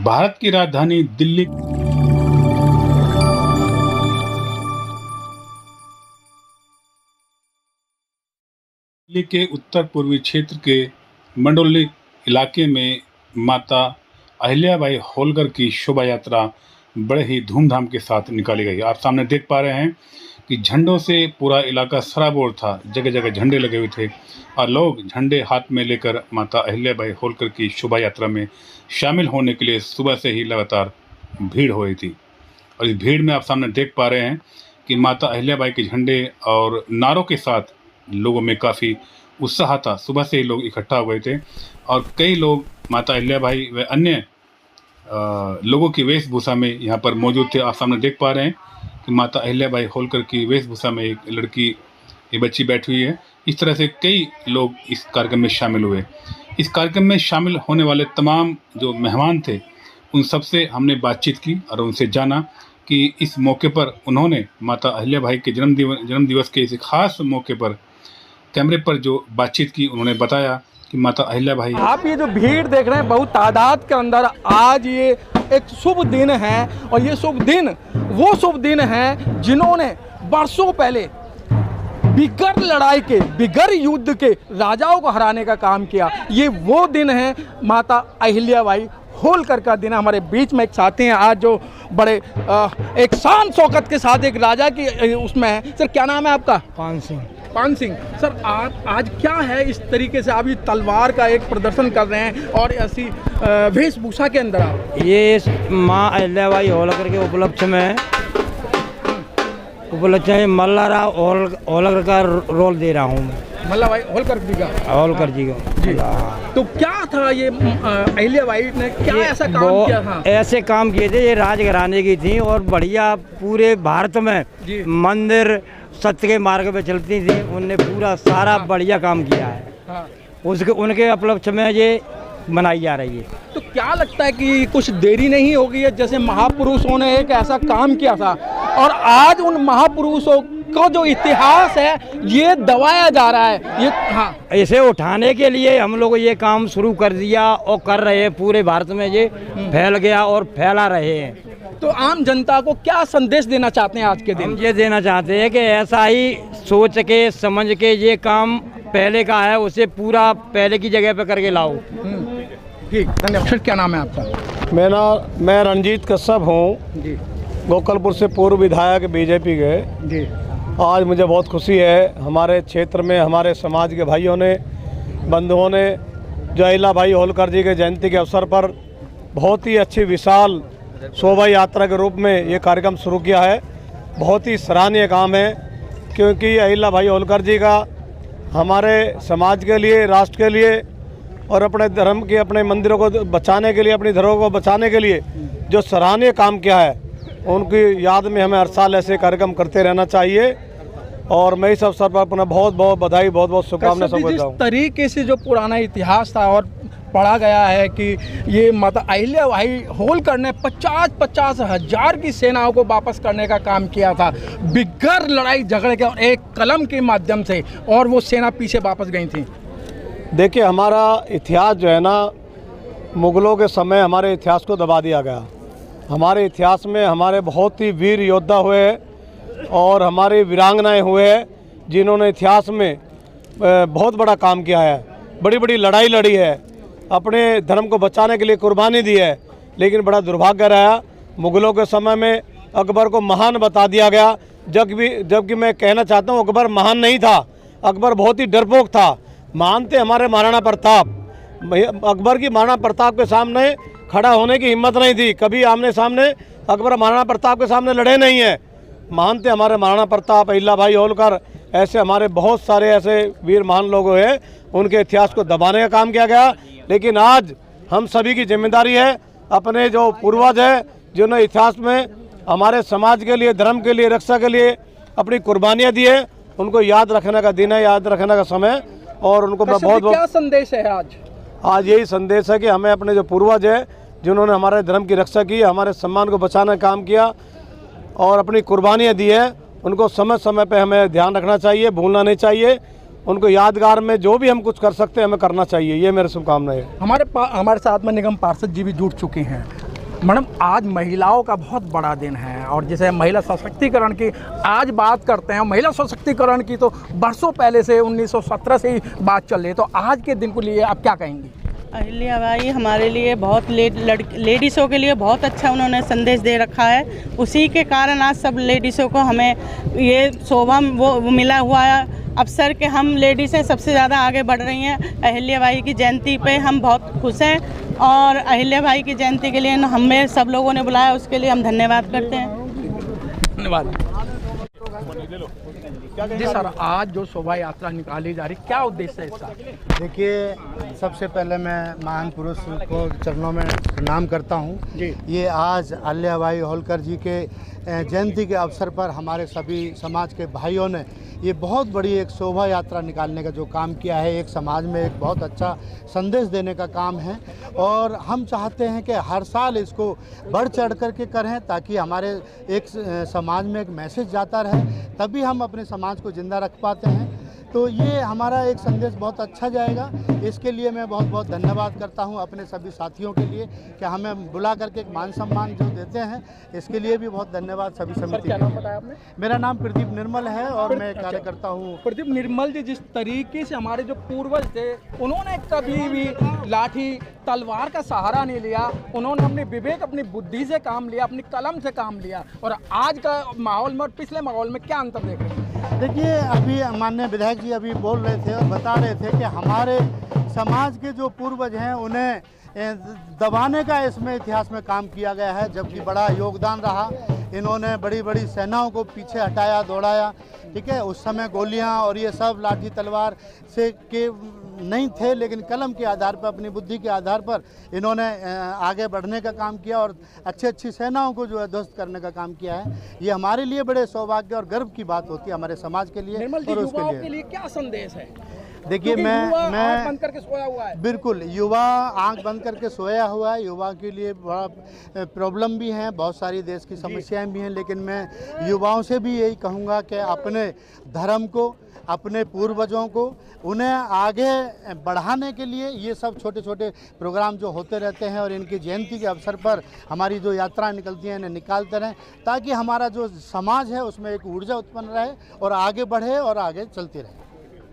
भारत की राजधानी दिल्ली के उत्तर पूर्वी क्षेत्र के मंडोली इलाके में माता अहिल्याबाई होलकर की शोभा यात्रा बड़े ही धूमधाम के साथ निकाली गई। आप सामने देख पा रहे हैं कि झंडों से पूरा इलाका सराबोर था, जगह जगह झंडे लगे हुए थे और लोग झंडे हाथ में लेकर माता अहिल्याबाई होलकर की शोभा यात्रा में शामिल होने के लिए सुबह से ही लगातार भीड़ हो रही थी। और इस भीड़ में आप सामने देख पा रहे हैं कि माता अहिल्याबाई के झंडे और नारों के साथ लोगों में काफ़ी उत्साह था। सुबह से ही लोग इकट्ठा हो गए थे और कई लोग माता अहिल्याबाई व अन्य लोगों की वेशभूषा में यहाँ पर मौजूद थे। आप सामने देख पा रहे हैं कि माता अहिल्याबाई होलकर की वेशभूषा में एक लड़की, ये बच्ची बैठी हुई है। इस तरह से कई लोग इस कार्यक्रम में शामिल हुए। इस कार्यक्रम में शामिल होने वाले तमाम जो मेहमान थे उन सबसे हमने बातचीत की और उनसे जाना कि इस मौके पर उन्होंने माता अहिल्याबाई के जन्म दिवस के इस खास मौके पर कैमरे पर जो बातचीत की, उन्होंने बताया कि माता अहिल्याबाई। आप ये जो भीड़ देख रहे हैं बहुत तादाद के अंदर, आज ये एक शुभ दिन है और ये शुभ दिन वो शुभ दिन है जिन्होंने वर्षों पहले बिगर लड़ाई के, बिगर युद्ध के राजाओं को हराने का काम किया। ये वो दिन है, माता अहिल्याबाई होलकर का दिन। हमारे बीच में एक साथी हैं आज जो बड़े एक शान शौकत के साथ एक राजा की उसमें है। सर क्या नाम है आपका? पान सिंह। सर आप आज क्या है इस तरीके से आप ये तलवार का एक प्रदर्शन कर रहे हैं और ऐसी वेशभूषा के अंदर आप? ये माँ अहिल्याबाई होलकर के उपलक्ष्य में मल्लाराव होलकर का रोल दे रहा हूँ। मल्लाबाई होलकर जी का? होलकर जी का जी। तो क्या था ये अहिल्याबाई ने क्या ऐसा काम किया था? ऐसे काम किए थे, ये राजघराने की थी और बढ़िया पूरे भारत में मंदिर सत्य के मार्ग पे चलती थी। उनने पूरा सारा बढ़िया काम किया है। उसके उनके उपलक्ष्य में ये मनाई जा रही है। तो क्या लगता है कि कुछ देरी नहीं हो गई है? जैसे महापुरुषों ने एक ऐसा काम किया था और आज उन महापुरुषों को जो इतिहास है ये दबाया जा रहा है। ये इसे उठाने के लिए हम लोग ये काम शुरू कर दिया और कर रहे हैं। पूरे भारत में ये फैल गया और फैला रहे हैं। तो आम जनता को क्या संदेश देना चाहते हैं आज के दिन? हम ये देना चाहते हैं कि ऐसा ही सोच के समझ के ये काम पहले का है उसे पूरा पहले की जगह पे करके लाओ। ठीक, धन्यवाद। क्या नाम है आपका? मैं रंजीत कश्यप हूँ जी, गोकलपुर से पूर्व विधायक बीजेपी के जी। आज मुझे बहुत खुशी है, हमारे क्षेत्र में हमारे समाज के भाइयों ने, बंधुओं ने जो अहिल्याबाई होलकर जी के जयंती के अवसर पर बहुत ही अच्छी विशाल शोभा यात्रा के रूप में ये कार्यक्रम शुरू किया है। बहुत ही सराहनीय काम है क्योंकि अहिल्याबाई होलकर जी का हमारे समाज के लिए, राष्ट्र के लिए और अपने धर्म के, अपने मंदिरों को बचाने के लिए, अपनी धरोहर को बचाने के लिए जो सराहनीय काम किया है, उनकी याद में हमें हर साल ऐसे कार्यक्रम करते रहना चाहिए। और मैं इस अवसर पर अपना बहुत बहुत बधाई, बहुत बहुत शुभकामनाएं समझता हूँ। तरीके से जो पुराना इतिहास था और पढ़ा गया है कि ये माता अहिल्याबाई होलकर ने 50 हज़ार की सेनाओं को वापस करने का काम किया था बिगर लड़ाई झगड़े के, और एक कलम के माध्यम से, और वो सेना पीछे वापस गई थी। देखिए, हमारा इतिहास जो है ना, मुग़लों के समय हमारे इतिहास को दबा दिया गया। हमारे इतिहास में हमारे बहुत ही वीर योद्धा हुए और हमारे वीरांगनाएं हुए हैं जिन्होंने इतिहास में बहुत बड़ा काम किया है, बड़ी बड़ी लड़ाई लड़ी है, अपने धर्म को बचाने के लिए कुर्बानी दी है। लेकिन बड़ा दुर्भाग्य रहा, मुग़लों के समय में अकबर को महान बता दिया गया, जबकि मैं कहना चाहता हूँ अकबर महान नहीं था। अकबर बहुत ही डरपोक था। महान थे हमारे महाराणा प्रताप। अकबर की महाराणा प्रताप के सामने खड़ा होने की हिम्मत नहीं थी, कभी आमने सामने अकबर महाराणा प्रताप के सामने लड़े नहीं हैं। महान थे हमारे महाराणा प्रताप, अहिल्याबाई होलकर, ऐसे हमारे बहुत सारे ऐसे वीर महान लोग हुए, उनके इतिहास को दबाने का काम किया गया। लेकिन आज हम सभी की जिम्मेदारी है, अपने जो पूर्वज हैं जिन्होंने इतिहास में हमारे समाज के लिए, धर्म के लिए, रक्षा के लिए अपनी कुर्बानियाँ दी है, उनको याद रखने का दिन है, याद रखने का समय। और उनको मैं बहुत क्या संदेश है आज यही संदेश है कि हमें अपने जो पूर्वज है जिन्होंने हमारे धर्म की रक्षा की, हमारे सम्मान को बचाने का काम किया और अपनी कुर्बानियाँ दी है, उनको समय समय पे हमें ध्यान रखना चाहिए, भूलना नहीं चाहिए। उनको यादगार में जो भी हम कुछ कर सकते हैं हमें करना चाहिए। ये मेरी शुभकामनाएं है। हमारे साथ में निगम पार्षद जी भी जुड़ चुके हैं। मैडम, आज महिलाओं का बहुत बड़ा दिन है और जैसे महिला सशक्तिकरण की आज बात करते हैं, महिला सशक्तिकरण की तो बरसों पहले से 1917 से ही बात चल रही है, तो आज के दिन को लिए आप क्या कहेंगी? अहिल्याबाई हमारे लिए बहुत लेडीज़ों के लिए बहुत अच्छा उन्होंने संदेश दे रखा है। उसी के कारण आज सब लेडीज़ों को हमें ये शोभा वो मिला हुआ है अवसर के हम लेडीज़ें सबसे ज़्यादा आगे बढ़ रही हैं। अहिल्याबाई की जयंती पे हम बहुत खुश हैं और अहिल्याबाई की जयंती के लिए हमें सब लोगों ने बुलाया, उसके लिए हम धन्यवाद करते हैं। धन्यवाद जी सर। आज जो शोभा यात्रा निकाली जा रही, क्या उद्देश्य है इसका? देखिए, सबसे पहले मैं महान पुरुष को चरणों में प्रणाम करता हूँ जी। ये आज अहिल्याबाई होलकर जी के जयंती के अवसर पर हमारे सभी समाज के भाइयों ने ये बहुत बड़ी एक शोभा यात्रा निकालने का जो काम किया है, एक समाज में एक बहुत अच्छा संदेश देने का काम है और हम चाहते हैं कि हर साल इसको बढ़ चढ़ करके करें ताकि हमारे एक समाज में एक मैसेज जाता रहे, तभी हम अपने समाज को जिंदा रख पाते हैं। तो ये हमारा एक संदेश बहुत अच्छा जाएगा। इसके लिए मैं बहुत बहुत धन्यवाद करता हूं अपने सभी साथियों के लिए कि हमें बुला करके एक मान सम्मान जो देते हैं, इसके लिए भी बहुत धन्यवाद सभी समिति। क्या नाम बताया आपने? मेरा नाम प्रदीप निर्मल है और मैं कार्य करता हूँ। प्रदीप निर्मल जी, जिस तरीके से हमारे जो पूर्वज थे, उन्होंने कभी भी लाठी तलवार का सहारा नहीं लिया, उन्होंने अपने विवेक अपनी बुद्धि से काम लिया, अपनी कलम से काम लिया। और आज का माहौल में और पिछले माहौल में क्या अंतर देख रहे हैं? देखिए, अभी माननीय विधायक जी अभी बोल रहे थे और बता रहे थे कि हमारे समाज के जो पूर्वज हैं उन्हें दबाने का इसमें इतिहास में काम किया गया है, जबकि बड़ा योगदान रहा। इन्होंने बड़ी बड़ी सेनाओं को पीछे हटाया, दौड़ाया, ठीक है। उस समय गोलियां और ये सब लाठी तलवार से के नहीं थे, लेकिन कलम के आधार पर, अपनी बुद्धि के आधार पर इन्होंने आगे बढ़ने का काम किया और अच्छी सेनाओं को जो है ध्वस्त करने का काम किया है। ये हमारे लिए बड़े सौभाग्य और गर्व की बात होती है, हमारे समाज के लिए और उसके के लिए क्या संदेश है? देखिए, मैं बंद करके सोया हुआ है। बिल्कुल, युवा आंख बंद करके सोया हुआ है। युवा के लिए बड़ा प्रॉब्लम भी है, बहुत सारी देश की समस्याएं भी हैं, लेकिन मैं युवाओं से भी यही कहूँगा कि अपने धर्म को, अपने पूर्वजों को, उन्हें आगे बढ़ाने के लिए ये सब छोटे छोटे प्रोग्राम जो होते रहते हैं और इनकी जयंती के अवसर पर हमारी जो यात्राएं निकलती हैं इन्हें निकालते रहें, ताकि हमारा जो समाज है उसमें एक ऊर्जा उत्पन्न रहे और आगे बढ़े और आगे चलती रहे।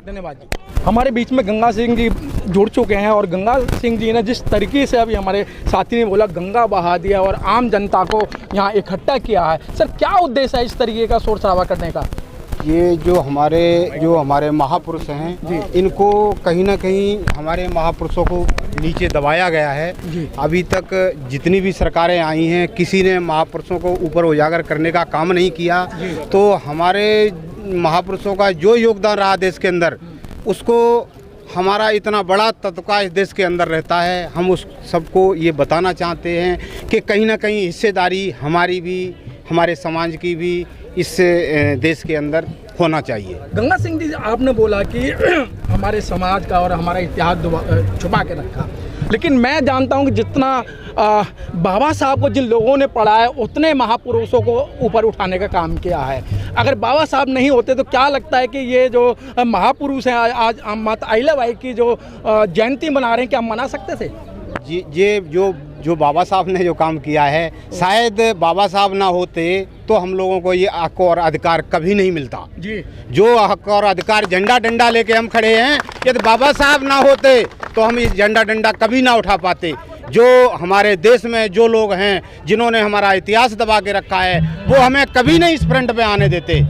धन्यवाद जी। हमारे बीच में गंगा सिंह जी जुड़ चुके हैं और गंगा सिंह जी ने जिस तरीके से अभी हमारे साथी ने बोला, गंगा बहा दिया और आम जनता को यहाँ इकट्ठा किया है। सर, क्या उद्देश्य है इस तरीके का शोर शराबा करने का? ये जो हमारे महापुरुष हैं, इनको कहीं ना कहीं हमारे महापुरुषों को नीचे दबाया गया है। अभी तक जितनी भी सरकारें आई हैं, किसी ने महापुरुषों को ऊपर उजागर करने का काम नहीं किया। तो हमारे महापुरुषों का जो योगदान रहा देश के अंदर, उसको हमारा इतना बड़ा तत्वका इस देश के अंदर रहता है। हम उस सबको ये बताना चाहते हैं कि कहीं ना कहीं हिस्सेदारी हमारी भी, हमारे समाज की भी इस देश के अंदर होना चाहिए। गंगा सिंह जी, आपने बोला कि हमारे समाज का और हमारा इतिहास छुपा के रखा, लेकिन मैं जानता हूं कि जितना बाबा साहब को जिन लोगों ने पढ़ा है, उतने महापुरुषों को ऊपर उठाने का काम किया है। अगर बाबा साहब नहीं होते तो क्या लगता है कि ये जो महापुरुष हैं, आज माता अहिल्याबाई की जो जयंती मना रहे हैं, क्या मना सकते थे? जी, ये जो बाबा साहब ने जो काम किया है, शायद बाबा साहब ना होते तो हम लोगों को ये हक और अधिकार कभी नहीं मिलता जी। जो हक और अधिकार झंडा डंडा लेके हम खड़े हैं, यदि बाबा साहब ना होते तो हम इस झंडा डंडा कभी ना उठा पाते। जो हमारे देश में जो लोग हैं, जिन्होंने हमारा इतिहास दबा के रखा है, वो हमें कभी नहीं इस फ्रंट पे आने देते।